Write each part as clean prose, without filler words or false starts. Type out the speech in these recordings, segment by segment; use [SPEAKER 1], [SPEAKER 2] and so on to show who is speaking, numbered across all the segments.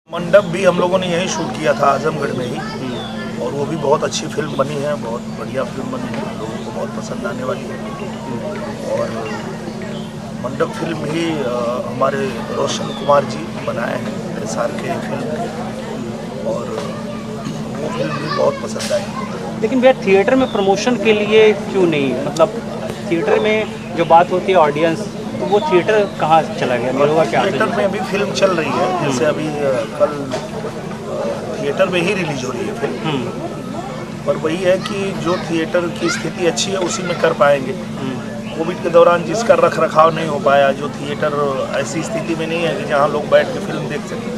[SPEAKER 1] मंडप भी हम लोगों ने यहीं शूट किया था, आजमगढ़ में ही, और वो भी बहुत अच्छी फिल्म बनी है, बहुत बढ़िया फिल्म बनी है, लोगों को बहुत पसंद आने वाली है। और मंडप फिल्म भी हमारे रोशन कुमार जी बनाए हैं SR के फिल्म, और वो फिल्म भी बहुत पसंद आई।
[SPEAKER 2] लेकिन भैया थिएटर में प्रमोशन के लिए क्यों नहीं, मतलब थिएटर में जो बात होती है ऑडियंस, तो वो थिएटर कहाँ चला गया? निरोगा क्या
[SPEAKER 1] थिएटर में अभी फिल्म चल रही है, जैसे अभी कल थिएटर में ही रिलीज हो रही है फिल्म, पर वही है कि जो थिएटर की स्थिति अच्छी है उसी में कर पाएंगे। कोविड के दौरान जिसका रख रखाव नहीं हो पाया, जो थिएटर ऐसी स्थिति में नहीं है कि जहाँ लोग बैठ के फिल्म देख सकें,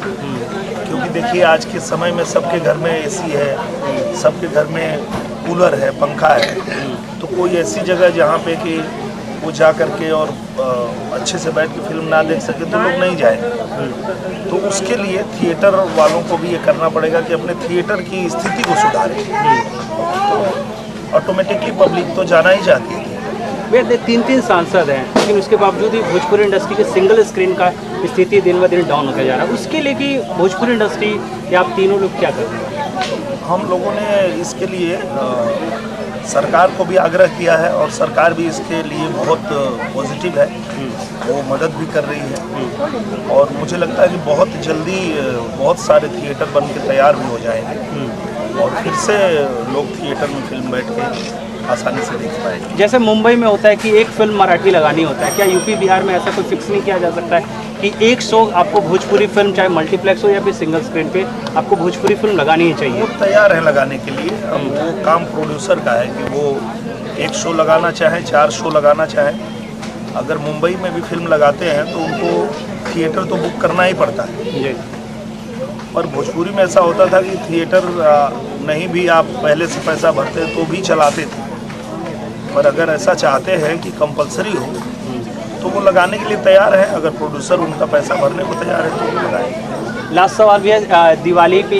[SPEAKER 1] क्योंकि देखिए आज के समय में सबके घर में AC है, सबके घर में कूलर है, पंखा है, तो कोई ऐसी जगह जहाँ पे कि वो जा करके और अच्छे से बैठ के फिल्म ना देख सके तो लोग नहीं जाए। तो उसके लिए थिएटर वालों को भी ये करना पड़ेगा कि अपने थिएटर की स्थिति को सुधारें, तो ऑटोमेटिकली पब्लिक तो जाना ही चाहती है।
[SPEAKER 2] भैया 3 सांसद हैं, लेकिन उसके बावजूद ही भोजपुरी इंडस्ट्री के सिंगल स्क्रीन का स्थिति दिन ब दिन डाउन होता जा रहा है। उसके लिए कि भोजपुरी इंडस्ट्री या आप तीनों लोग क्या कर रहे हैं?
[SPEAKER 1] हम लोगों ने इसके लिए सरकार को भी आग्रह किया है, और सरकार भी इसके लिए बहुत पॉजिटिव है, वो मदद भी कर रही है, और मुझे लगता है कि बहुत जल्दी बहुत सारे थिएटर बन के तैयार भी हो जाएंगे, और फिर से लोग थिएटर में फिल्म बैठ के आसानी से देख पाएंगे।
[SPEAKER 2] जैसे मुंबई में होता है कि एक फिल्म मराठी लगानी होता है, क्या यूपी बिहार में ऐसा कोई फिक्स नहीं किया जा सकता है कि एक शो आपको भोजपुरी फिल्म, चाहे मल्टीप्लेक्स हो या फिर सिंगल स्क्रीन पे, आपको भोजपुरी फिल्म लगानी ही चाहिए?
[SPEAKER 1] वो तैयार है लगाने के लिए। अब वो काम प्रोड्यूसर का है कि वो 1 शो लगाना चाहे, 4 शो लगाना चाहे। अगर मुंबई में भी फिल्म लगाते हैं तो उनको थिएटर तो बुक करना ही पड़ता है
[SPEAKER 2] जी।
[SPEAKER 1] पर भोजपुरी में ऐसा होता था कि थिएटर नहीं भी आप पहले से पैसा भरते तो भी चलाते थे, पर अगर ऐसा चाहते हैं कि कंपलसरी हो तो वो लगाने के लिए तैयार है। अगर प्रोड्यूसर उनका पैसा भरने को तैयार है तो वो लगाएंगे।
[SPEAKER 2] लास्ट सवाल भैया, दिवाली पे